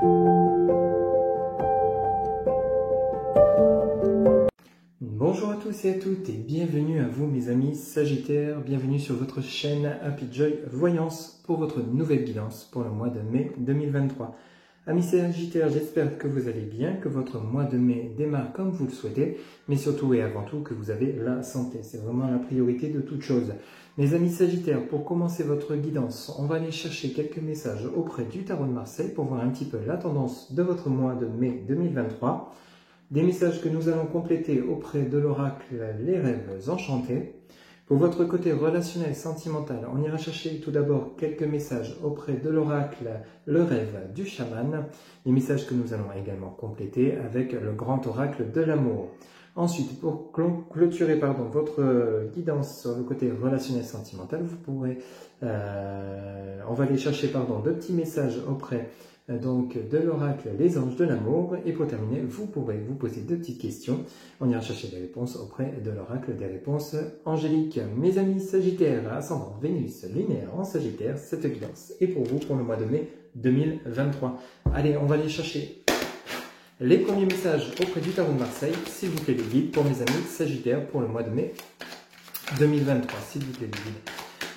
Bonjour à tous et à toutes et bienvenue à vous mes amis Sagittaires, bienvenue sur votre chaîne Happy Joy Voyance pour votre nouvelle guidance pour le mois de mai 2023. Amis Sagittaires, j'espère que vous allez bien, que votre mois de mai démarre comme vous le souhaitez, mais surtout et avant tout que vous avez la santé, c'est vraiment la priorité de toute chose. Mes amis Sagittaires, pour commencer votre guidance, on va aller chercher quelques messages auprès du Tarot de Marseille pour voir un petit peu la tendance de votre mois de mai 2023. Des messages que nous allons compléter auprès de l'oracle Les Rêves Enchantés. Pour votre côté relationnel sentimental, on ira chercher tout d'abord quelques messages auprès de l'oracle Le Rêve du Chaman. Des messages que nous allons également compléter avec le grand oracle de l'amour. Ensuite, pour clôturer votre guidance sur le côté relationnel sentimental, vous pourrez, on va aller chercher deux petits messages auprès de l'oracle Les Anges de l'amour. Et pour terminer, vous pourrez vous poser deux petites questions. On ira chercher des réponses auprès de l'oracle des réponses angéliques. Mes amis Sagittaires, ascendant Vénus linéaire en Sagittaire, cette guidance est pour vous pour le mois de mai 2023. Allez, on va aller chercher les premiers messages auprès du Tarot de Marseille. S'il vous plaît, les guides pour mes amis Sagittaires pour le mois de mai 2023. S'il vous plaît, les guides.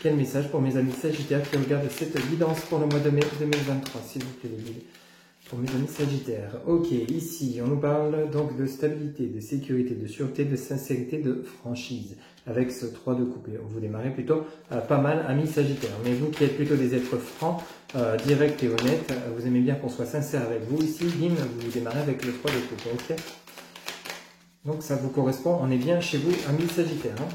Quel message pour mes amis Sagittaires qui regardent cette guidance pour le mois de mai 2023, s'il vous plaît, les guides. Pour mes amis Sagittaires. Ok, ici, on nous parle donc de stabilité, de sécurité, de sûreté, de sincérité, de franchise. Avec ce 3 de coupe. Vous démarrez plutôt pas mal, amis Sagittaires. Mais vous qui êtes plutôt des êtres francs, directs et honnêtes, vous aimez bien qu'on soit sincère avec vous. Ici, bim, vous démarrez avec le 3 de coupe. Ok. Donc ça vous correspond, on est bien chez vous, amis Sagittaires. Hein.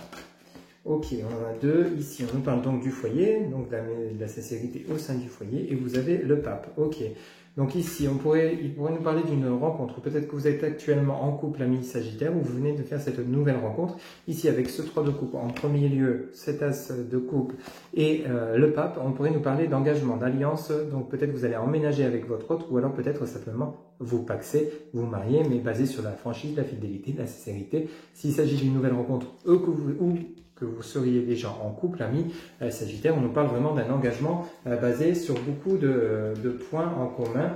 Ok, on en a deux. Ici, on nous parle donc du foyer, donc de la sincérité au sein du foyer, et vous avez le pape. Ok, donc ici, il pourrait nous parler d'une rencontre. Peut-être que vous êtes actuellement en couple, ami Sagittaire, ou vous venez de faire cette nouvelle rencontre. Ici, avec ce 3 de coupe, en premier lieu, cet as de coupe et le pape, on pourrait nous parler d'engagement, d'alliance. Donc peut-être que vous allez emménager avec votre autre, ou alors peut-être simplement vous paxer, vous marier, mais basé sur la franchise, la fidélité, la sincérité. S'il s'agit d'une nouvelle rencontre, que vous seriez déjà en couple, amis Sagittaire, on nous parle vraiment d'un engagement basé sur beaucoup de points en commun,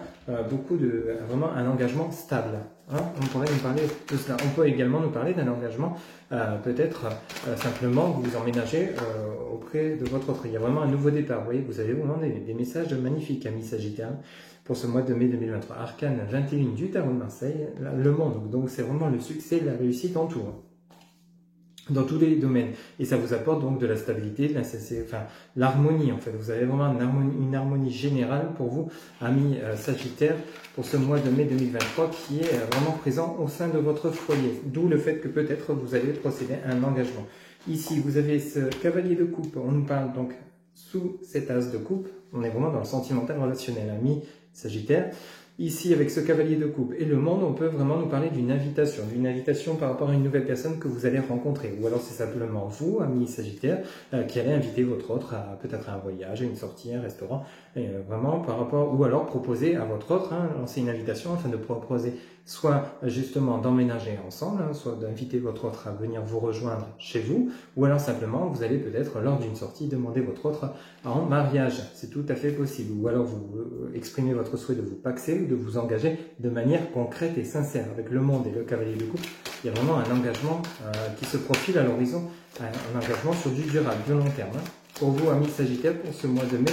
vraiment un engagement stable. Hein, on pourrait nous parler de cela. On peut également nous parler d'un engagement, peut-être simplement vous emménagez auprès de votre autre. Il y a vraiment un nouveau départ. Vous voyez, vous avez vraiment des messages magnifiques, amis Sagittaire, pour ce mois de mai 2023. Arcane 21 du Tarot de Marseille, le monde. Donc c'est vraiment le succès, la réussite en tout. Dans tous les domaines. Et ça vous apporte donc de la stabilité, de l'harmonie en fait. Vous avez vraiment une harmonie générale pour vous, amis Sagittaires, pour ce mois de mai 2023 qui est vraiment présent au sein de votre foyer. D'où le fait que peut-être vous allez procéder à un engagement. Ici, vous avez ce cavalier de coupe. On nous parle donc sous cet as de coupe. On est vraiment dans le sentimental relationnel, amis Sagittaires. Ici, avec ce cavalier de coupe et le monde, on peut vraiment nous parler d'une invitation par rapport à une nouvelle personne que vous allez rencontrer. Ou alors c'est simplement vous, amis Sagittaire, qui allez inviter votre autre à peut-être un voyage, à une sortie, un restaurant, vraiment par rapport, ou alors proposer à votre autre, lancer une invitation afin de proposer soit justement d'emménager ensemble, soit d'inviter votre autre à venir vous rejoindre chez vous, ou alors simplement vous allez peut-être lors d'une sortie demander votre autre en mariage, c'est tout à fait possible, ou alors vous exprimez votre souhait de vous paxer ou de vous engager de manière concrète et sincère. Avec le monde et le cavalier de coupe, il y a vraiment un engagement qui se profile à l'horizon, un engagement sur du durable, de long terme. Pour vous, amis Sagittaires, pour ce mois de mai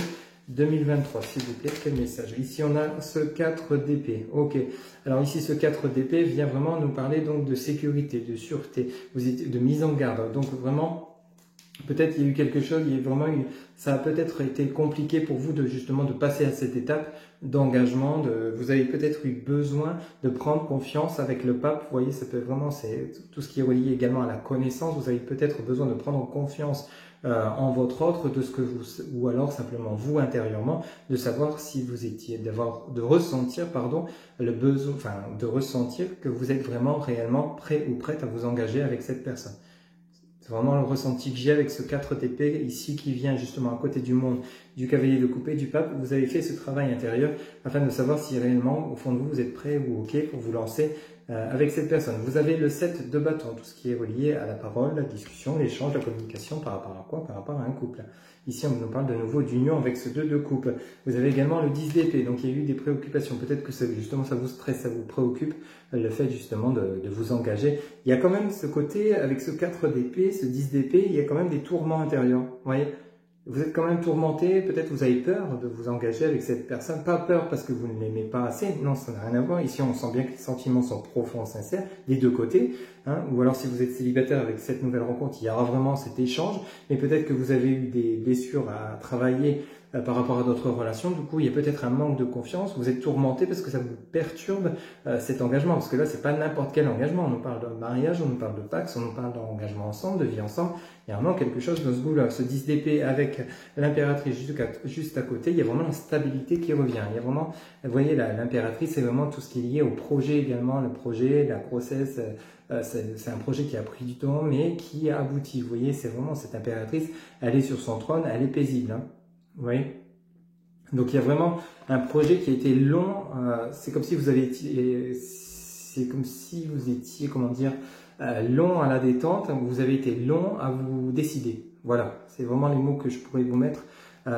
2023, s'il vous plaît, quel message? Ici, on a ce 4 d'épée. Ok. Alors ici, ce 4 d'épée vient vraiment nous parler donc de sécurité, de sûreté, de mise en garde. Donc vraiment, peut-être il y a eu quelque chose, ça a peut-être été compliqué pour vous justement de passer à cette étape d'engagement. Vous avez peut-être eu besoin de prendre confiance avec le pape. Vous voyez, ça peut vraiment, c'est tout ce qui est relié également à la connaissance. Vous avez peut-être besoin de prendre confiance en votre autre, ou alors simplement vous intérieurement, de savoir si vous étiez, de ressentir le besoin, de ressentir que vous êtes vraiment réellement prêt ou prête à vous engager avec cette personne. C'est vraiment le ressenti que j'ai avec ce 4 d'épée ici qui vient justement à côté du monde, du cavalier de coupe et du pape. Vous avez fait ce travail intérieur afin de savoir si réellement, au fond de vous, vous êtes prêt ou ok pour vous lancer avec cette personne. Vous avez le 7 de bâton, tout ce qui est relié à la parole, la discussion, l'échange, la communication, par rapport à quoi? Par rapport à un couple. Ici, on nous parle de nouveau d'union avec ce 2 de couple. Vous avez également le 10 d'épée, donc il y a eu des préoccupations. Peut-être que justement ça vous stresse, ça vous préoccupe, le fait justement de vous engager. Il y a quand même ce côté, avec ce 4 d'épée, ce 10 d'épée, il y a quand même des tourments intérieurs. Vous voyez? Vous êtes quand même tourmenté, peut-être vous avez peur de vous engager avec cette personne. Pas peur parce que vous ne l'aimez pas assez, non, ça n'a rien à voir. Ici, on sent bien que les sentiments sont profonds, sincères, des deux côtés. Hein. Ou alors, si vous êtes célibataire avec cette nouvelle rencontre, il y aura vraiment cet échange. Mais peut-être que vous avez eu des blessures à travailler par rapport à d'autres relations. Du coup, il y a peut-être un manque de confiance. Vous êtes tourmenté parce que ça vous perturbe cet engagement. Parce que là, c'est pas n'importe quel engagement. On nous parle de mariage, on nous parle de Pax, on nous parle d'engagement ensemble, de vie ensemble. Il y a vraiment quelque chose dans ce goût-là. Ce 10 d'épée avec l'impératrice juste à côté, il y a vraiment la stabilité qui revient. Il y a vraiment, vous voyez, l'impératrice, c'est vraiment tout ce qui est lié au projet également, le projet, la grossesse. C'est un projet qui a pris du temps, mais qui a abouti. Vous voyez, c'est vraiment cette impératrice, elle est sur son trône, elle est paisible. Hein. Vous voyez? Donc il y a vraiment un projet qui a été long. C'est comme si vous avez été, comment dire, long à la détente. Vous avez été long à vous décider. Voilà, c'est vraiment les mots que je pourrais vous mettre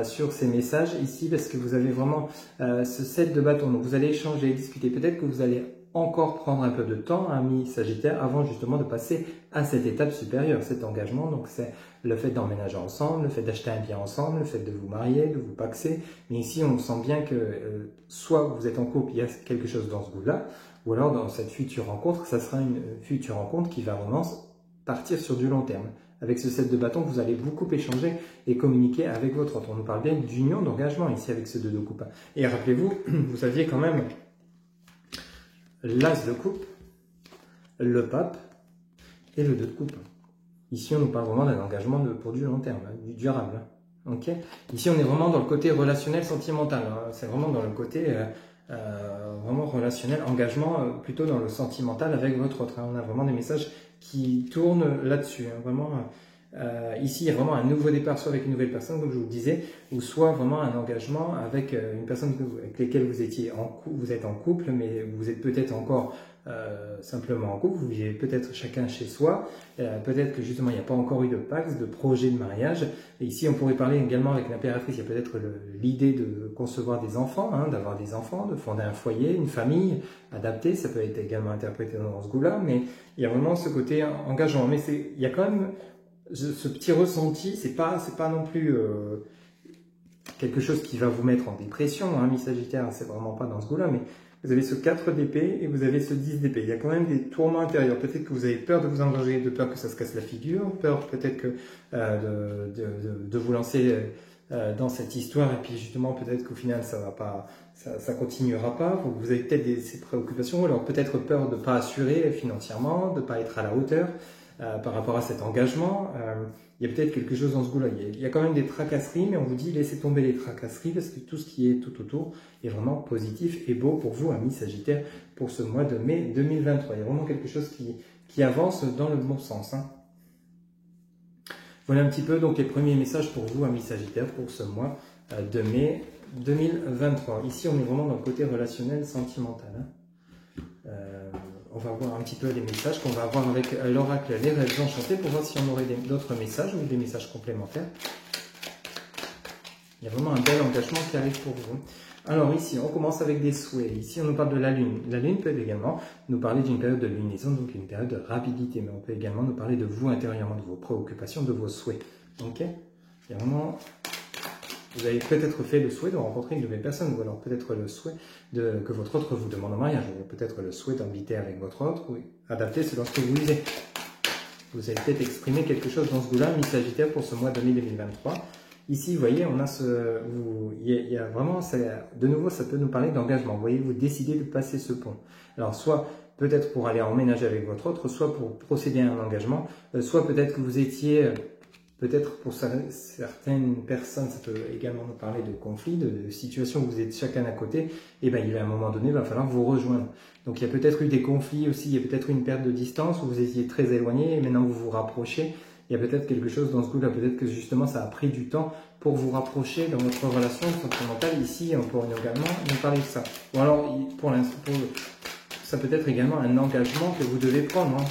sur ces messages ici, parce que vous avez vraiment ce 7 de bâton. Donc vous allez échanger, discuter. Peut-être que vous allez encore prendre un peu de temps, ami Sagittaire, avant justement de passer à cette étape supérieure, cet engagement. Donc c'est le fait d'emménager ensemble, le fait d'acheter un bien ensemble, le fait de vous marier, de vous paxer. Mais ici, on sent bien que soit vous êtes en couple, il y a quelque chose dans ce goût-là, ou alors dans cette future rencontre, ça sera une future rencontre qui va vraiment partir sur du long terme. Avec ce 7 de bâton, vous allez beaucoup échanger et communiquer avec votre autre. On nous parle bien d'union, d'engagement ici avec ce 2 de coupe. Et rappelez-vous, vous aviez quand même l'As de coupe, le pape et le 2 de coupe. Ici, on nous parle vraiment d'un engagement pour du long terme, du durable. Hein. Okay. Ici, on est vraiment dans le côté relationnel, sentimental. Hein. C'est vraiment dans le côté vraiment relationnel, engagement, plutôt dans le sentimental avec votre autre. Hein. On a vraiment des messages qui tournent là-dessus. Hein. Vraiment, ici, il y a vraiment un nouveau départ, soit avec une nouvelle personne, comme je vous le disais, ou soit vraiment un engagement avec une personne avec laquelle vous étiez vous êtes en couple, mais vous êtes peut-être encore simplement en couple, vous vivez peut-être chacun chez soi, peut-être que justement il n'y a pas encore eu de pax, de projet de mariage. Et ici, on pourrait parler également avec l'impératrice, il y a peut-être l'idée de concevoir des enfants, hein, d'avoir des enfants, de fonder un foyer, une famille adaptée. Ça peut être également interprété dans ce goût-là, mais il y a vraiment ce côté engageant. Mais il y a quand même ce petit ressenti, c'est pas non plus quelque chose qui va vous mettre en dépression, hein, mi-sagittaire, c'est vraiment pas dans ce goût-là, mais vous avez ce 4 d'épée et vous avez ce 10 d'épée. Il y a quand même des tourments intérieurs. Peut-être que vous avez peur de vous engager, de peur que ça se casse la figure, peur peut-être que de vous lancer dans cette histoire, et puis justement peut-être qu'au final ça va pas, ça continuera pas. Vous avez peut-être ces préoccupations, alors peut-être peur de ne pas assurer financièrement, de ne pas être à la hauteur par rapport à cet engagement. Il y a peut-être quelque chose dans ce goût-là. Il y a quand même des tracasseries, mais on vous dit laissez tomber les tracasseries parce que tout ce qui est tout autour est vraiment positif et beau pour vous, amis Sagittaires, pour ce mois de mai 2023. Il y a vraiment quelque chose qui avance dans le bon sens. Hein. Voilà un petit peu donc les premiers messages pour vous, amis Sagittaires, pour ce mois de mai 2023. Ici, on est vraiment dans le côté relationnel, sentimental. Hein. On va voir un petit peu les messages qu'on va avoir avec l'oracle Les Rêves Enchantés pour voir si on aurait d'autres messages ou des messages complémentaires. Il y a vraiment un bel engagement qui arrive pour vous. Alors ici, on commence avec des souhaits. Ici, on nous parle de la Lune. La Lune peut également nous parler d'une période de lunaison, donc une période de rapidité. Mais on peut également nous parler de vous intérieurement, de vos préoccupations, de vos souhaits. Ok. Il y a vraiment... Vous avez peut-être fait le souhait de rencontrer une nouvelle personne, ou alors peut-être le souhait que votre autre vous demande en mariage, ou peut-être le souhait d'habiter avec votre autre, ou adapter selon ce que vous lisez. Vous avez peut-être exprimé quelque chose dans ce goût-là, mi-sagittaire, pour ce mois de mai 2023. Ici, vous voyez, on a il y a vraiment, de nouveau, ça peut nous parler d'engagement. Vous voyez, vous décidez de passer ce pont. Alors, soit peut-être pour aller emménager avec votre autre, soit pour procéder à un engagement, soit peut-être que vous étiez... Peut-être pour certaines personnes, ça peut également nous parler de conflits, de situations où vous êtes chacun à côté, et bien il y a un moment donné, il va falloir vous rejoindre. Donc il y a peut-être eu des conflits aussi, il y a peut-être une perte de distance où vous étiez très éloigné et maintenant vous vous rapprochez. Il y a peut-être quelque chose dans ce goût-là, peut-être que justement ça a pris du temps pour vous rapprocher dans votre relation sentimentale. Ici, on pourrait également nous parler de ça. Ou alors, pour l'instant, ça peut être également un engagement que vous devez prendre. Hein.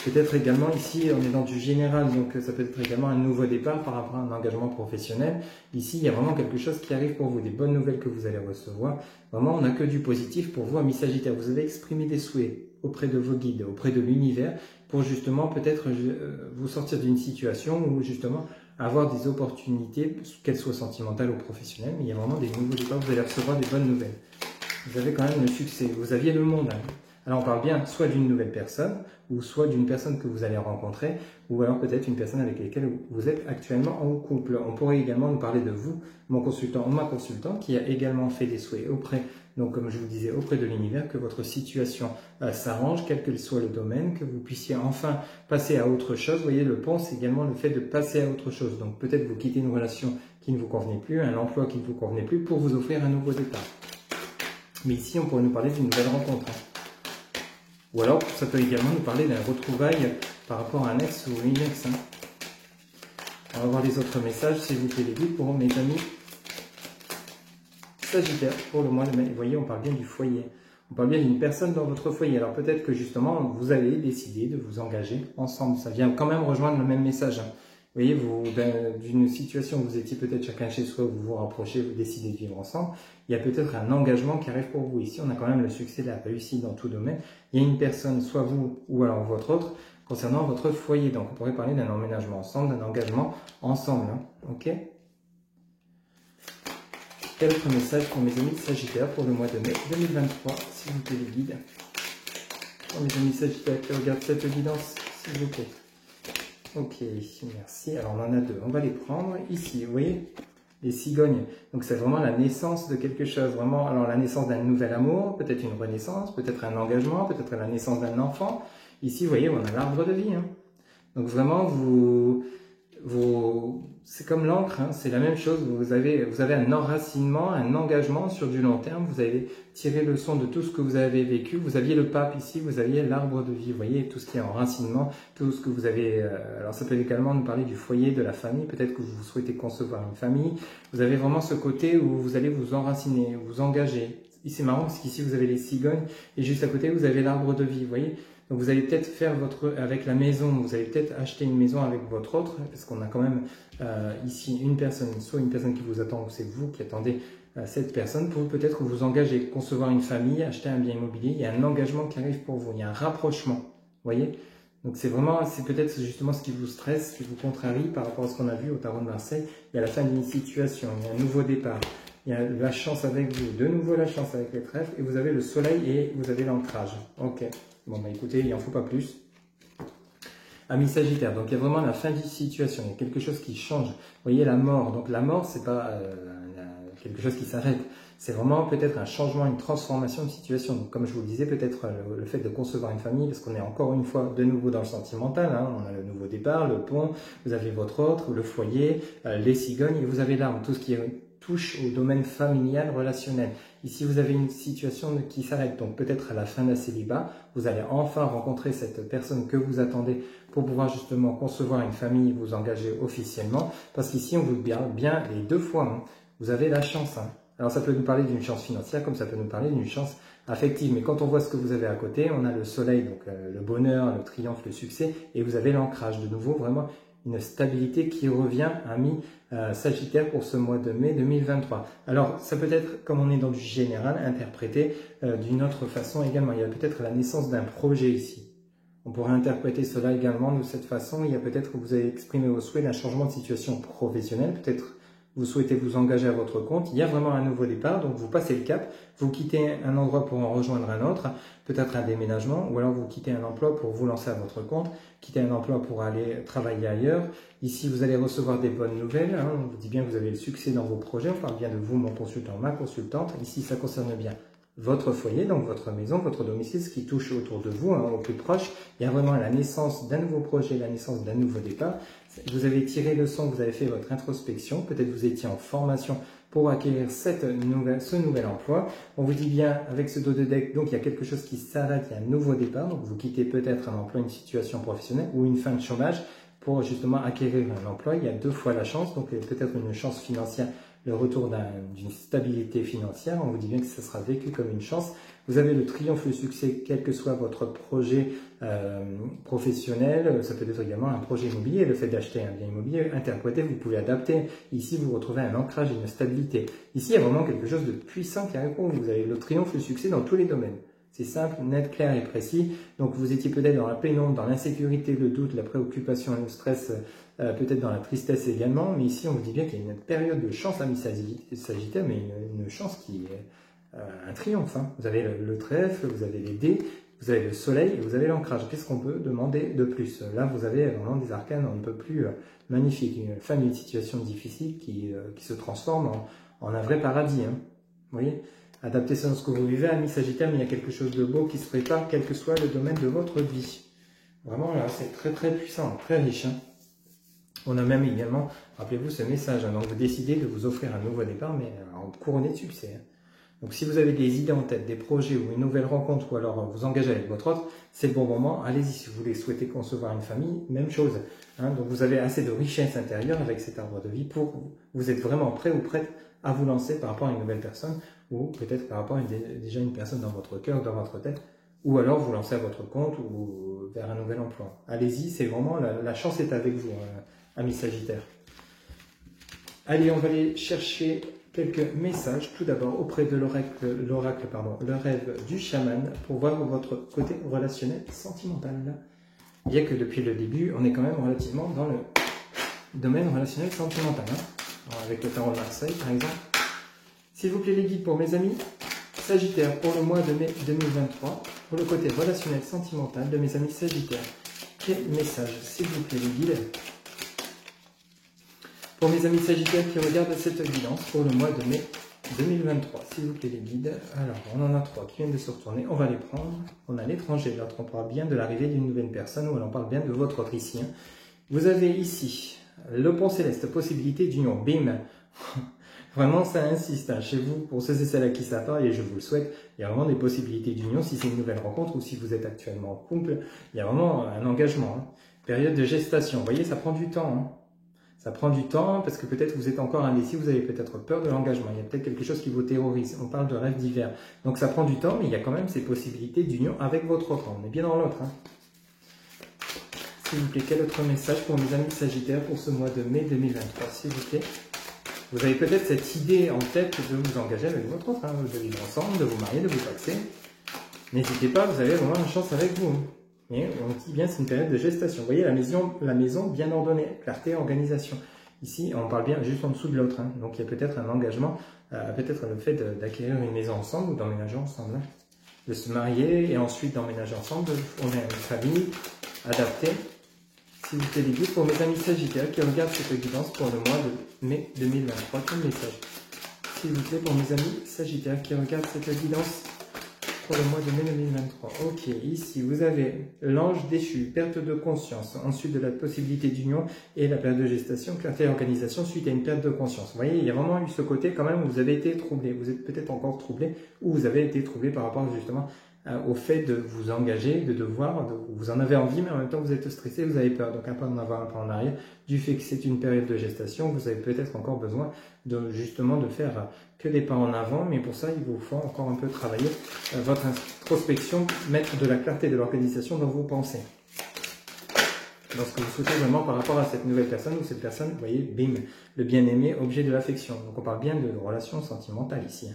Peut-être également ici, on est dans du général, donc ça peut être également un nouveau départ par rapport à un engagement professionnel. Ici, il y a vraiment quelque chose qui arrive pour vous, des bonnes nouvelles que vous allez recevoir. Vraiment, on n'a que du positif pour vous, amis Sagittaires. Vous avez exprimé des souhaits auprès de vos guides, auprès de l'univers, pour justement peut-être vous sortir d'une situation où justement avoir des opportunités, qu'elles soient sentimentales ou professionnelles, mais il y a vraiment des nouveaux départs, vous allez recevoir des bonnes nouvelles. Vous avez quand même le succès, vous aviez le monde. Hein. Alors on parle bien soit d'une nouvelle personne, ou soit d'une personne que vous allez rencontrer, ou alors peut-être une personne avec laquelle vous êtes actuellement en couple. On pourrait également nous parler de vous, mon consultant ou ma consultante, qui a également fait des souhaits auprès, donc comme je vous disais, auprès de l'univers, que votre situation s'arrange, quel que soit le domaine, que vous puissiez enfin passer à autre chose. Vous voyez, le pont, c'est également le fait de passer à autre chose. Donc peut-être vous quittez une relation qui ne vous convenait plus, un emploi qui ne vous convenait plus, pour vous offrir un nouveau départ. Mais ici, on pourrait nous parler d'une nouvelle rencontre. Hein. Ou alors, ça peut également nous parler d'un retrouvaille par rapport à un ex ou une ex. Hein. On va voir les autres messages, s'il vous plaît, les guides pour mes amis Sagittaires pour le mois de mai. Vous voyez, on parle bien du foyer. On parle bien d'une personne dans votre foyer. Alors peut-être que justement, vous allez décider de vous engager ensemble. Ça vient quand même rejoindre le même message. Hein. Vous voyez, d'une situation où vous étiez peut-être chacun chez soi, vous vous rapprochez, vous décidez de vivre ensemble, il y a peut-être un engagement qui arrive pour vous. Ici, on a quand même le succès, la réussite dans tout domaine. Il y a une personne, soit vous ou alors votre autre, concernant votre foyer. Donc, on pourrait parler d'un emménagement ensemble, d'un engagement ensemble. Hein. Ok ? Quel autre message pour mes amis Sagittaires pour le mois de mai 2023, s'il vous plaît, les guides. Pour mes amis Sagittaires qui regardent cette guidance, s'il vous plaît. Ok, merci. Alors, on en a deux. On va les prendre ici. Vous voyez, les cigognes. Donc, c'est vraiment la naissance de quelque chose. Vraiment, alors la naissance d'un nouvel amour, peut-être une renaissance, peut-être un engagement, peut-être la naissance d'un enfant. Ici, vous voyez, on a l'arbre de vie. Hein. Donc, vraiment, c'est comme l'encre, hein, c'est la même chose. Vous avez un enracinement, un engagement sur du long terme. Vous avez tiré leçon de tout ce que vous avez vécu. Vous aviez le pape ici, vous aviez l'arbre de vie. Vous voyez, tout ce qui est enracinement, tout ce que vous avez... alors ça peut également nous parler du foyer, de la famille. Peut-être que vous souhaitez concevoir une famille. Vous avez vraiment ce côté où vous allez vous enraciner, vous engager. C'est marrant parce qu'ici vous avez les cigognes et juste à côté vous avez l'arbre de vie, vous voyez. Donc vous allez peut-être faire avec la maison, vous allez peut-être acheter une maison avec votre autre, parce qu'on a quand même ici une personne, soit une personne qui vous attend, ou c'est vous qui attendez cette personne, pour peut-être vous engager, concevoir une famille, acheter un bien immobilier. Il y a un engagement qui arrive pour vous, il y a un rapprochement, vous voyez. Donc c'est peut-être justement ce qui vous stresse, ce qui vous contrarie par rapport à ce qu'on a vu au Tarot de Marseille. Il y a la fin d'une situation, il y a un nouveau départ. Il y a la chance avec vous, de nouveau la chance avec les trèfles, et vous avez le soleil et vous avez l'ancrage. Ok, bon bah écoutez, il n'en faut pas plus. Amis Sagittaires, donc il y a vraiment la fin d'une situation, il y a quelque chose qui change. Vous voyez la mort, donc la mort c'est pas quelque chose qui s'arrête, c'est vraiment peut-être un changement, une transformation de situation. Donc, comme je vous le disais, peut-être le fait de concevoir une famille, parce qu'on est encore une fois de nouveau dans le sentimental, hein, on a le nouveau départ, le pont, vous avez votre autre, le foyer, les cigognes, et vous avez l'arbre, tout ce qui touche au domaine familial, relationnel. Ici, vous avez une situation qui s'arrête, donc peut-être à la fin d'un célibat, vous allez enfin rencontrer cette personne que vous attendez pour pouvoir justement concevoir une famille, vous engager officiellement, parce qu'ici, on vous parle bien les deux fois, hein. Vous avez la chance. Hein. Alors, ça peut nous parler d'une chance financière, comme ça peut nous parler d'une chance affective, mais quand on voit ce que vous avez à côté, on a le soleil, donc le bonheur, le triomphe, le succès, et vous avez l'ancrage, de nouveau, vraiment une stabilité qui revient, amis Sagittaire, pour ce mois de mai 2023. Alors, ça peut être, comme on est dans du général, interprété d'une autre façon également. Il y a peut-être la naissance d'un projet ici. On pourrait interpréter cela également de cette façon. Il y a peut-être que vous avez exprimé vos souhaits d'un changement de situation professionnelle, peut-être vous souhaitez vous engager à votre compte, il y a vraiment un nouveau départ, donc vous passez le cap, vous quittez un endroit pour en rejoindre un autre, peut-être un déménagement, ou alors vous quittez un emploi pour vous lancer à votre compte, quittez un emploi pour aller travailler ailleurs. Ici, vous allez recevoir des bonnes nouvelles, hein. On vous dit bien que vous avez le succès dans vos projets, on parle bien de vous, mon consultant, ma consultante. Ici, ça concerne bien votre foyer, donc votre maison, votre domicile, ce qui touche autour de vous, hein, au plus proche. Il y a vraiment la naissance d'un nouveau projet, la naissance d'un nouveau départ. Vous avez tiré le son, vous avez fait votre introspection, peut-être vous étiez en formation pour acquérir ce nouvel emploi. On vous dit bien, avec ce dos de deck, donc il y a quelque chose qui s'arrête, il y a un nouveau départ, donc vous quittez peut-être un emploi, une situation professionnelle ou une fin de chômage pour justement acquérir un emploi. Il y a deux fois la chance, donc peut-être une chance financière le retour d'une stabilité financière. On vous dit bien que ça sera vécu comme une chance. Vous avez le triomphe, le succès, quel que soit votre projet professionnel. Ça peut être également un projet immobilier, le fait d'acheter un bien immobilier interprété, vous pouvez adapter. Ici, vous retrouvez un ancrage et une stabilité. Ici, il y a vraiment quelque chose de puissant qui arrive pour vous. Vous avez le triomphe, le succès dans tous les domaines. C'est simple, net, clair et précis. Donc, vous étiez peut-être dans la pénombre, dans l'insécurité, le doute, la préoccupation, le stress, peut-être dans la tristesse également. Mais ici, on vous dit bien qu'il y a une période de chance à Sagittaire, mais une chance qui est un triomphe. Hein. Vous avez le trèfle, vous avez les dés, vous avez le soleil et vous avez l'ancrage. Qu'est-ce qu'on peut demander de plus? Là, vous avez vraiment des arcanes on ne peut plus magnifiques. Une fin d'une situation difficile qui se transforme en un vrai paradis. Hein. Vous voyez? Adaptez ça dans ce que vous vivez, amis Sagittaire, mais il y a quelque chose de beau qui se prépare, quel que soit le domaine de votre vie. Vraiment, là, c'est très très puissant, très riche. Hein. On a même également, rappelez-vous ce message, hein, donc vous décidez de vous offrir un nouveau départ, mais en couronné de succès. Hein. Donc si vous avez des idées en tête, des projets ou une nouvelle rencontre, ou alors vous engagez avec votre autre, c'est le bon moment. Allez-y, si vous voulez souhaiter concevoir une famille, même chose. Hein. Donc vous avez assez de richesse intérieure avec cet arbre de vie pour vous êtes vraiment prêt ou prête à vous lancer par rapport à une nouvelle personne, ou peut-être par rapport à déjà une personne dans votre cœur, dans votre tête, ou alors vous lancez à votre compte ou vers un nouvel emploi. Allez-y, c'est vraiment, la chance est avec vous, amis Sagittaire. Allez, on va aller chercher quelques messages, tout d'abord auprès de l'oracle, le rêve du chaman, pour voir votre côté relationnel sentimental. Bien que depuis le début, on est quand même relativement dans le domaine relationnel sentimental, hein. Avec le tarot de Marseille par exemple. S'il vous plaît les guides pour mes amis Sagittaires pour le mois de mai 2023, pour le côté relationnel sentimental de mes amis Sagittaires. Quel message, s'il vous plaît les guides? Pour mes amis Sagittaires qui regardent cette guidance pour le mois de mai 2023, s'il vous plaît les guides. Alors, on en a 3 qui viennent de se retourner, on va les prendre. On a l'étranger, l'autre on parle bien de l'arrivée d'une nouvelle personne, ou on parle bien de votre autre ici. Hein. Vous avez ici le pont céleste, possibilité d'union, bim. Vraiment, ça insiste hein, chez vous, pour ceux et celles à qui ça parle, et je vous le souhaite, il y a vraiment des possibilités d'union, si c'est une nouvelle rencontre, ou si vous êtes actuellement en couple, il y a vraiment un engagement. Hein. Période de gestation, vous voyez, ça prend du temps. Hein. Ça prend du temps, parce que peut-être vous êtes encore indécis, vous avez peut-être peur de l'engagement, il y a peut-être quelque chose qui vous terrorise, on parle de rêves divers. Donc ça prend du temps, mais il y a quand même ces possibilités d'union avec votre autre, on est bien dans l'autre. Hein. S'il vous plaît, quel autre message pour mes amis Sagittaires pour ce mois de mai 2023, s'il vous plaît? Vous avez peut-être cette idée en tête de vous engager avec votre autre, hein, de vivre ensemble, de vous marier, de vous paxer. N'hésitez pas, vous avez vraiment une chance avec vous. Et on dit bien c'est une période de gestation. Vous voyez la maison bien ordonnée, clarté, organisation. Ici, on parle bien juste en dessous de l'autre. Hein. Donc il y a peut-être un engagement, peut-être le fait d'acquérir une maison ensemble ou d'emménager ensemble. Hein. De se marier et ensuite d'emménager ensemble, de fonder une famille adaptée. S'il vous plaît les guides pour mes amis Sagittaires qui regardent cette guidance pour le mois de mai 2023, quel message? S'il vous plaît pour mes amis Sagittaires qui regardent cette guidance pour le mois de mai 2023. Ok, ici vous avez l'ange déchu, perte de conscience, ensuite de la possibilité d'union et la période de gestation, clarté et organisation suite à une perte de conscience. Vous voyez, il y a vraiment eu ce côté quand même où vous avez été troublé, vous êtes peut-être encore troublé ou vous avez été troublé par rapport justement au fait de vous engager, de devoir, vous en avez envie mais en même temps vous êtes stressé, vous avez peur, donc un pas en avant, un pas en arrière, du fait que c'est une période de gestation, vous avez peut-être encore besoin de justement de faire que des pas en avant, mais pour ça il vous faut encore un peu travailler votre introspection, mettre de la clarté, de l'organisation dans vos pensées. Dans ce que vous souhaitez vraiment par rapport à cette nouvelle personne ou cette personne, vous voyez, bim, le bien-aimé, objet de l'affection. Donc on parle bien de relations sentimentales ici.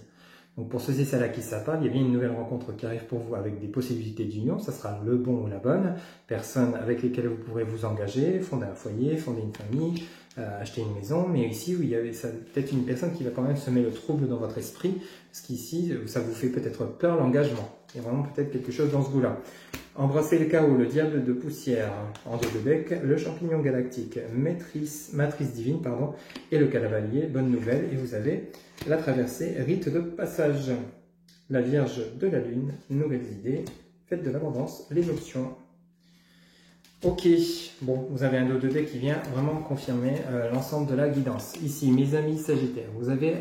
Donc pour ceux et celles à qui ça parle, il y a bien une nouvelle rencontre qui arrive pour vous avec des possibilités d'union. Ça sera le bon ou la bonne personne avec lesquelles vous pourrez vous engager, fonder un foyer, fonder une famille, acheter une maison. Mais ici, où il y avait peut-être une personne qui va quand même semer le trouble dans votre esprit, parce qu'ici, ça vous fait peut-être peur l'engagement. Il y a vraiment peut-être quelque chose dans ce goût-là. Embrasser le chaos, le diable de poussière, en deux de bec, le champignon galactique, matrice divine, pardon, et le cavalier, bonne nouvelle, et vous avez la traversée, rite de passage, la Vierge de la Lune, nouvelles idées, fête de l'abondance, les options. Ok, bon, vous avez un dos de bec qui vient vraiment confirmer l'ensemble de la guidance. Ici, mes amis Sagittaires, vous avez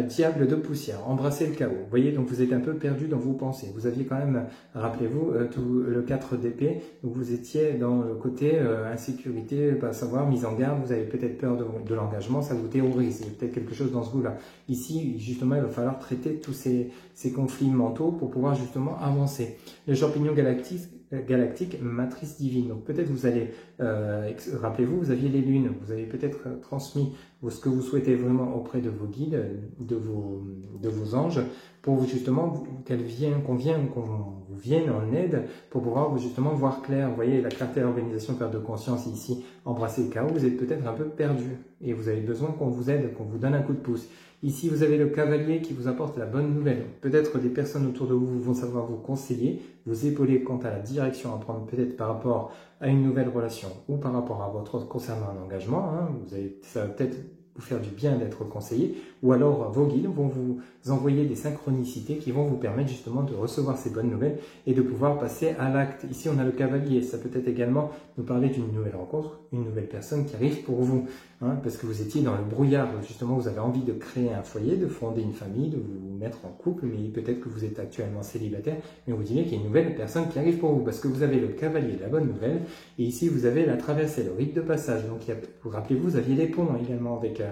diable de poussière, embrasser le chaos. Vous voyez, donc vous êtes un peu perdu dans vos pensées. Vous aviez quand même, rappelez-vous, tout le 4 d'épée, donc vous étiez dans le côté insécurité, pas savoir, mise en garde, vous avez peut-être peur de l'engagement, ça vous terrorise, il y a peut-être quelque chose dans ce goût-là. Ici, justement, il va falloir traiter tous ces conflits mentaux pour pouvoir justement avancer. Le champignon galactique, matrice divine. Donc peut-être vous allez, rappelez-vous, vous aviez les lunes, vous avez peut-être transmis ce que vous souhaitez vraiment auprès de vos guides, de vos anges, pour justement qu'on vous vienne en aide pour pouvoir justement voir clair. Vous voyez, la clarté, l'organisation, perte de conscience ici, embrasser le chaos, vous êtes peut-être un peu perdu et vous avez besoin qu'on vous aide, qu'on vous donne un coup de pouce. Ici, vous avez le cavalier qui vous apporte la bonne nouvelle. Peut-être des personnes autour de vous vont savoir vous conseiller, vous épauler quant à la direction à prendre peut-être par rapport à une nouvelle relation ou par rapport à votre concernant un engagement. Hein. Ça va peut-être vous faire du bien d'être conseillé, ou alors vos guides vont vous envoyer des synchronicités qui vont vous permettre justement de recevoir ces bonnes nouvelles et de pouvoir passer à l'acte. Ici, on a le cavalier. Ça peut être également nous parler d'une nouvelle rencontre, une nouvelle personne qui arrive pour vous, hein, parce que vous étiez dans le brouillard. Justement, vous avez envie de créer un foyer, de fonder une famille, de vous mettre en couple, mais peut-être que vous êtes actuellement célibataire, mais vous dites qu'il y a une nouvelle personne qui arrive pour vous, parce que vous avez le cavalier, la bonne nouvelle, et ici, vous avez la traversée, le rite de passage. Donc, vous rappelez-vous, vous aviez les ponts également avec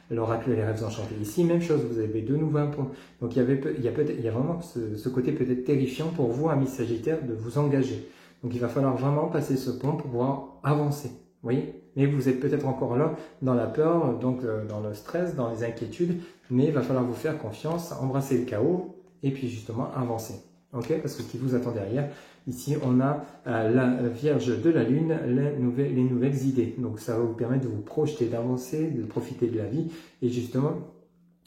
l'oracle et les rêves enchantés. Ici, même chose, vous avez de nouveaux ponts. Donc, il y a vraiment ce côté peut-être terrifiant pour vous, amis Sagittaire, de vous engager. Donc, il va falloir vraiment passer ce pont pour pouvoir avancer. Vous voyez? Mais vous êtes peut-être encore là, dans la peur, donc dans le stress, dans les inquiétudes, mais il va falloir vous faire confiance, embrasser le chaos, et puis justement avancer. Ok? Parce que ce qui vous attend derrière, ici on a la Vierge de la Lune, les nouvelles idées. Donc ça va vous permettre de vous projeter, d'avancer, de profiter de la vie, et justement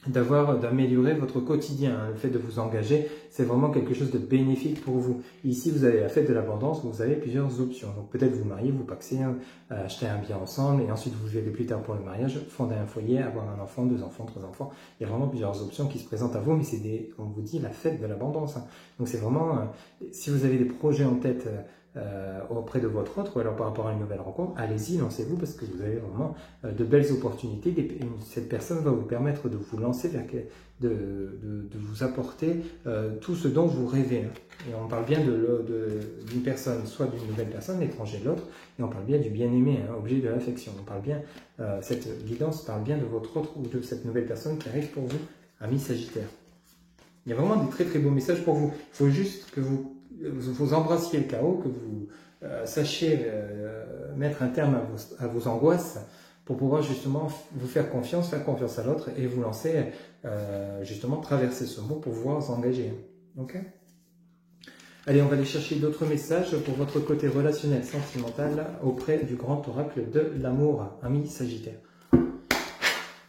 d'améliorer votre quotidien. Le fait de vous engager, c'est vraiment quelque chose de bénéfique pour vous. Ici, vous avez la fête de l'abondance, vous avez plusieurs options. Donc peut-être vous marier, vous paxer, acheter un bien ensemble, et ensuite vous vivez plus tard pour le mariage, fonder un foyer, avoir un enfant, 2 enfants, 3 enfants. Il y a vraiment plusieurs options qui se présentent à vous, mais c'est on vous dit, la fête de l'abondance. Hein. Donc c'est vraiment, si vous avez des projets en tête, auprès de votre autre, ou alors par rapport à une nouvelle rencontre, allez-y, lancez-vous, parce que vous avez vraiment de belles opportunités. Cette personne va vous permettre de vous lancer, de vous apporter tout ce dont vous rêvez. Hein. Et on parle bien d'une personne, soit d'une nouvelle personne, l'étranger de l'autre, et on parle bien du bien-aimé, hein, objet de l'affection. On parle bien, cette guidance parle bien de votre autre ou de cette nouvelle personne qui arrive pour vous, ami Sagittaire. Il y a vraiment des très très beaux messages pour vous. Il faut juste que vous embrassiez le chaos, que vous sachiez mettre un terme à vos angoisses pour pouvoir justement vous faire confiance à l'autre et vous lancer, justement traverser ce mot pour pouvoir vous engager. Ok ? Allez, on va aller chercher d'autres messages pour votre côté relationnel, sentimental auprès du grand oracle de l'amour, ami Sagittaire.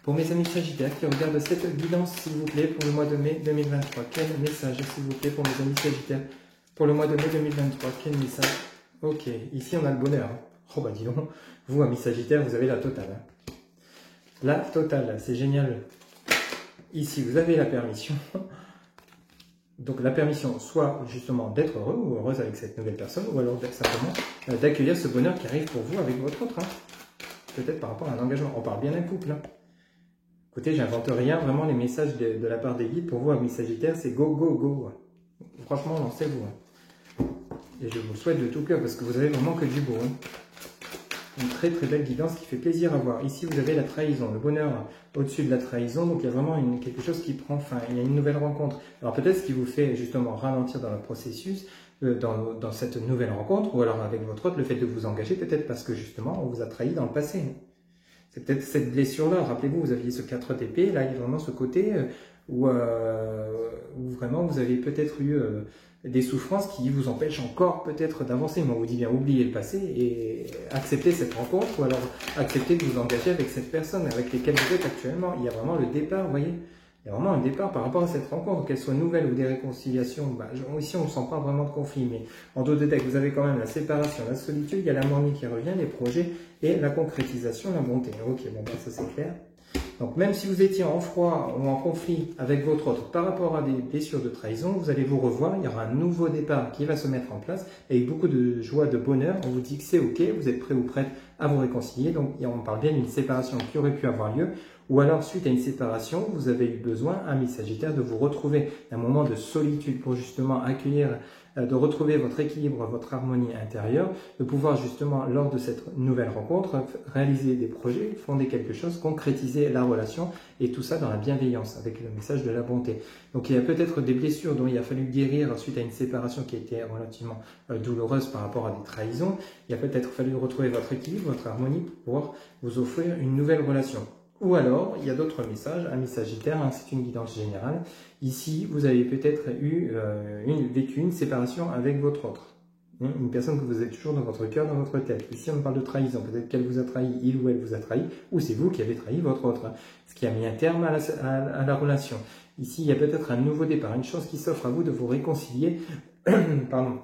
Pour mes amis Sagittaires qui regardent cette guidance, s'il vous plaît, pour le mois de mai 2023, quel message, s'il vous plaît, pour mes amis Sagittaires, pour le mois de mai 2023, quel message? Ok, ici on a le bonheur. Oh bah dis donc, vous, amis Sagittaires, vous avez la totale. Hein. La totale, c'est génial. Ici, vous avez la permission. Donc la permission, soit justement d'être heureux ou heureuse avec cette nouvelle personne, ou alors simplement d'accueillir ce bonheur qui arrive pour vous avec votre autre. Hein. Peut-être par rapport à un engagement. On parle bien d'un couple. Hein. Écoutez, j'invente rien, vraiment les messages de la part des guides pour vous, amis Sagittaires, c'est go, go, go. Franchement, lancez-vous. Hein. Et je vous le souhaite de tout cœur parce que vous avez vraiment que du beau. Hein. Une très très belle guidance qui fait plaisir à voir. Ici, vous avez la trahison, le bonheur au-dessus de la trahison. Donc, il y a vraiment quelque chose qui prend fin. Il y a une nouvelle rencontre. Alors, peut-être ce qui vous fait justement ralentir dans le processus, dans cette nouvelle rencontre, ou alors avec votre autre, le fait de vous engager, peut-être parce que justement, on vous a trahi dans le passé. C'est peut-être cette blessure-là. Rappelez-vous, vous aviez ce 4 d'épée. Là, il y a vraiment ce côté où vraiment vous avez peut-être eu des souffrances qui vous empêchent encore peut-être d'avancer. Mais on vous dit bien, oubliez le passé et acceptez cette rencontre ou alors acceptez de vous engager avec cette personne avec laquelle vous êtes actuellement. Il y a vraiment le départ, vous voyez. Il y a vraiment un départ par rapport à cette rencontre, qu'elle soit nouvelle ou des réconciliations. Bah, ici, on ne sent pas vraiment de conflit, mais en dos de deck, vous avez quand même la séparation, la solitude, il y a l'harmonie qui revient, les projets et la concrétisation, la bonté. Ok, bon, bah, ça c'est clair. Donc, même si vous étiez en froid ou en conflit avec votre autre par rapport à des blessures de trahison, vous allez vous revoir, il y aura un nouveau départ qui va se mettre en place avec beaucoup de joie, de bonheur. On vous dit que c'est ok, vous êtes prêt ou prête à vous réconcilier. Donc, on parle bien d'une séparation qui aurait pu avoir lieu Ou alors, suite à une séparation, vous avez eu besoin, amis Sagittaire, de vous retrouver un moment de solitude pour justement accueillir, de retrouver votre équilibre, votre harmonie intérieure, de pouvoir justement, lors de cette nouvelle rencontre, réaliser des projets, fonder quelque chose, concrétiser la relation, et tout ça dans la bienveillance, avec le message de la bonté. Donc il y a peut-être des blessures dont il a fallu guérir suite à une séparation qui a été relativement douloureuse par rapport à des trahisons. Il a peut-être fallu retrouver votre équilibre, votre harmonie pour pouvoir vous offrir une nouvelle relation. Ou alors, il y a d'autres messages, amis Sagittaires, hein, c'est une guidance générale. Ici, vous avez peut-être vécu une séparation avec votre autre. Une personne que vous avez toujours dans votre cœur, dans votre tête. Ici, on parle de trahison. Peut-être qu'elle vous a trahi, il ou elle vous a trahi, ou c'est vous qui avez trahi votre autre. Ce qui a mis un terme à la relation. Ici, il y a peut-être un nouveau départ, une chance qui s'offre à vous de vous réconcilier. Pardon.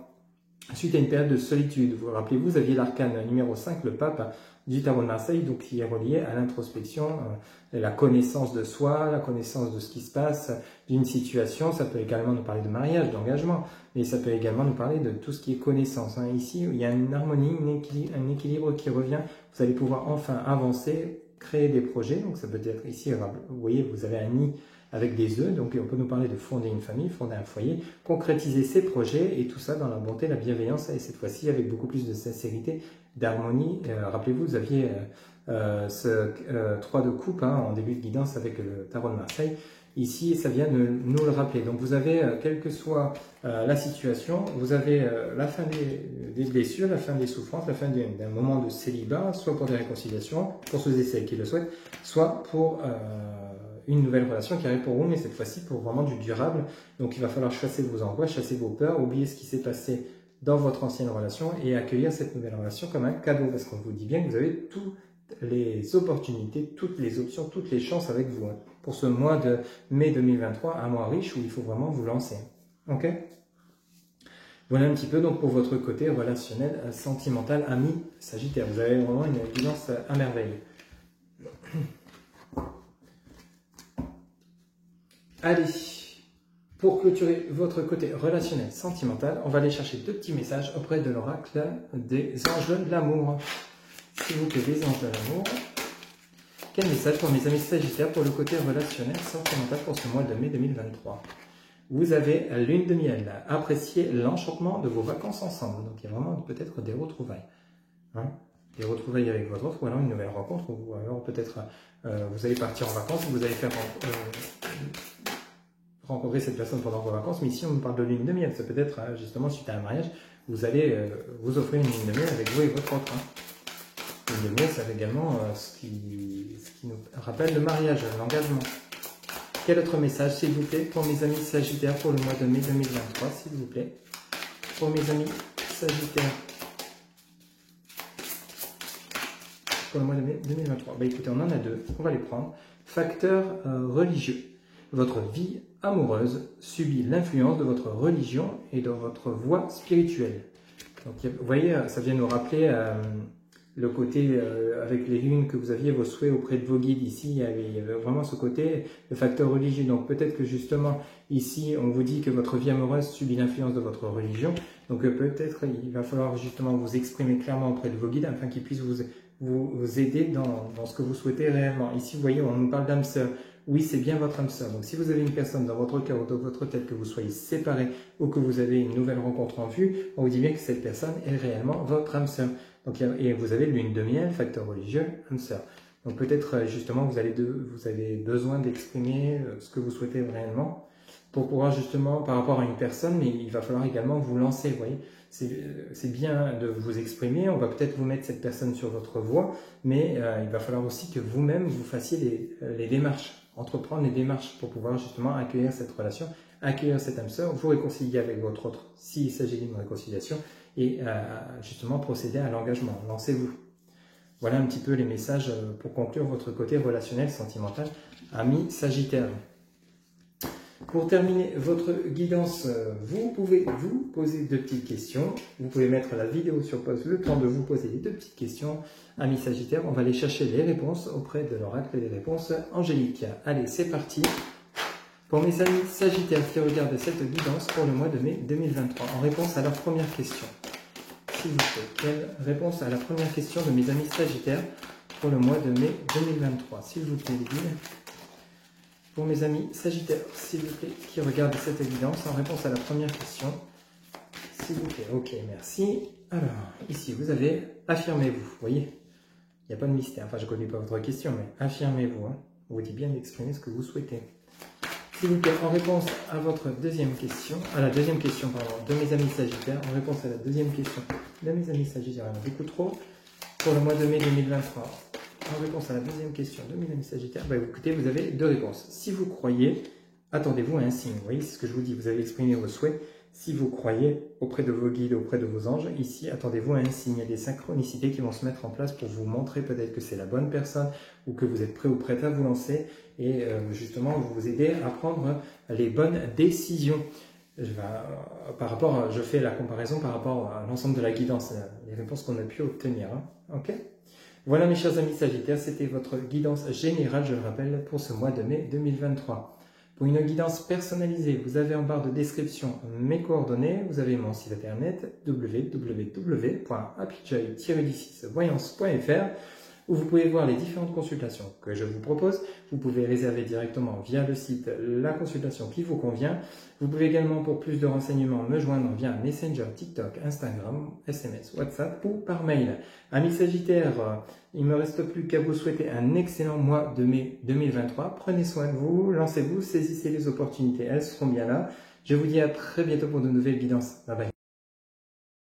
Suite à une période de solitude, vous rappelez-vous, vous aviez l'arcane numéro 5, le pape du tarot de Marseille, donc qui est relié à l'introspection, la connaissance de soi, la connaissance de ce qui se passe, d'une situation. Ça peut également nous parler de mariage, d'engagement, mais ça peut également nous parler de tout ce qui est connaissance. Ici, il y a une harmonie, un équilibre qui revient. Vous allez pouvoir enfin avancer, créer des projets. Donc ça peut être ici, vous voyez, vous avez un nid avec des œufs, donc on peut nous parler de fonder une famille, fonder un foyer, concrétiser ses projets, et tout ça dans la bonté, la bienveillance, et cette fois-ci avec beaucoup plus de sincérité, d'harmonie. Rappelez-vous, vous aviez ce 3 de coupe en début de guidance avec le tarot de Marseille. Ici, ça vient de nous le rappeler. Donc vous avez, quelle que soit la situation, vous avez la fin des blessures, la fin des souffrances, la fin d'un moment de célibat, soit pour des réconciliations, pour ceux et celles qui le souhaitent, soit pour une nouvelle relation qui arrive pour vous, mais cette fois-ci pour vraiment du durable. Donc il va falloir chasser vos angoisses, chasser vos peurs, oublier ce qui s'est passé dans votre ancienne relation et accueillir cette nouvelle relation comme un cadeau, parce qu'on vous dit bien que vous avez toutes les opportunités, toutes les options, toutes les chances avec vous pour ce mois de mai 2023, un mois riche où il faut vraiment vous lancer. Ok ? Voilà un petit peu donc pour votre côté relationnel, sentimental, ami Sagittaire. Vous avez vraiment une guidance à merveille. Allez, pour clôturer votre côté relationnel, sentimental, on va aller chercher deux petits messages auprès de l'oracle des anges de l'amour. S'il vous plaît, des anges de l'amour. Quel message pour mes amis Sagittaires pour le côté relationnel, sentimental pour ce mois de mai 2023? Vous avez lune de miel, appréciez l'enchantement de vos vacances ensemble. Donc il y a vraiment peut-être des retrouvailles. Des retrouvailles avec votre autre, ou alors une nouvelle rencontre, ou alors peut-être vous allez partir en vacances, vous allez faire rencontrer cette personne pendant vos vacances, mais ici on nous parle de lune de miel. Ça peut être justement suite à un mariage, vous allez vous offrir une lune de miel avec vous et votre autre. Lune de miel, c'est également ce qui nous rappelle le mariage, l'engagement. Quel autre message, s'il vous plaît, pour mes amis Sagittaires pour le mois de mai 2023, s'il vous plaît? Pour mes amis Sagittaires pour le mois de mai 2023. Bah, écoutez, on en a deux, on va les prendre. Facteur religieux. Votre vie amoureuse subit l'influence de votre religion et de votre voie spirituelle. Donc, vous voyez, ça vient nous rappeler le côté avec les lunes que vous aviez, vos souhaits auprès de vos guides. Ici, il y avait vraiment ce côté, le facteur religieux. Donc peut-être que justement, ici, on vous dit que votre vie amoureuse subit l'influence de votre religion. Donc peut-être il va falloir justement vous exprimer clairement auprès de vos guides afin qu'ils puissent vous aider dans ce que vous souhaitez réellement. Ici, vous voyez, on nous parle d'âme sœur. Oui, c'est bien votre âme sœur. Donc si vous avez une personne dans votre cœur ou dans votre tête, que vous soyez séparés ou que vous avez une nouvelle rencontre en vue, on vous dit bien que cette personne est réellement votre âme sœur. Donc, et vous avez lune de miel, facteur religieux, âme sœur. Donc peut-être justement vous avez besoin d'exprimer ce que vous souhaitez réellement pour pouvoir justement par rapport à une personne, mais il va falloir également vous lancer, vous voyez. C'est bien de vous exprimer, on va peut-être vous mettre cette personne sur votre voie, mais il va falloir aussi que vous-même vous fassiez les démarches, entreprendre les démarches pour pouvoir justement accueillir cette relation, accueillir cette âme sœur, vous réconcilier avec votre autre s'il s'agit d'une réconciliation et justement procéder à l'engagement. Lancez-vous. Voilà un petit peu les messages pour conclure votre côté relationnel, sentimental, ami Sagittaire. Pour terminer votre guidance, vous pouvez vous poser deux petites questions. Vous pouvez mettre la vidéo sur pause, le temps de vous poser les deux petites questions. Ami Sagittaire, on va aller chercher les réponses auprès de l'oracle et les réponses angéliques. Allez, c'est parti. Pour mes amis Sagittaires qui regardent cette guidance pour le mois de mai 2023, en réponse à leur première question. S'il vous plaît, quelle réponse à la première question de mes amis Sagittaires pour le mois de mai 2023. S'il vous plaît, les guides. Pour mes amis Sagittaires, s'il vous plaît, qui regardent cette évidence en réponse à la première question. S'il vous plaît, ok, merci. Alors, ici, vous avez affirmez-vous, vous voyez, il n'y a pas de mystère, enfin je ne connais pas votre question, mais affirmez-vous, hein. On vous dit bien d'exprimer ce que vous souhaitez. S'il vous plaît, en réponse à votre deuxième question, à la deuxième question, pardon, de mes amis Sagittaires, en réponse à la deuxième question de mes amis Sagittaires, il y en a beaucoup trop, pour le mois de mai 2023, en réponse à la deuxième question de mes amis Sagittaires, bah, écoutez, vous avez deux réponses. Si vous croyez, attendez-vous à un signe, vous voyez, c'est ce que je vous dis, vous avez exprimé vos souhaits. Si vous croyez auprès de vos guides, auprès de vos anges, ici, attendez-vous à un signe. Il y a des synchronicités qui vont se mettre en place pour vous montrer peut-être que c'est la bonne personne ou que vous êtes prêt ou prête à vous lancer et justement vous aider à prendre les bonnes décisions. Je fais la comparaison par rapport à l'ensemble de la guidance, les réponses qu'on a pu obtenir. Hein. Ok ? Voilà mes chers amis Sagittaires, c'était votre guidance générale, je le rappelle, pour ce mois de mai 2023. Pour une guidance personnalisée, vous avez en barre de description mes coordonnées, vous avez mon site internet www.happyjoy-voyance.fr où vous pouvez voir les différentes consultations que je vous propose. Vous pouvez réserver directement via le site la consultation qui vous convient. Vous pouvez également, pour plus de renseignements, me joindre via Messenger, TikTok, Instagram, SMS, WhatsApp ou par mail. Amis Sagittaires, il ne me reste plus qu'à vous souhaiter un excellent mois de mai 2023. Prenez soin de vous, lancez-vous, saisissez les opportunités, elles seront bien là. Je vous dis à très bientôt pour de nouvelles guidances. Bye bye.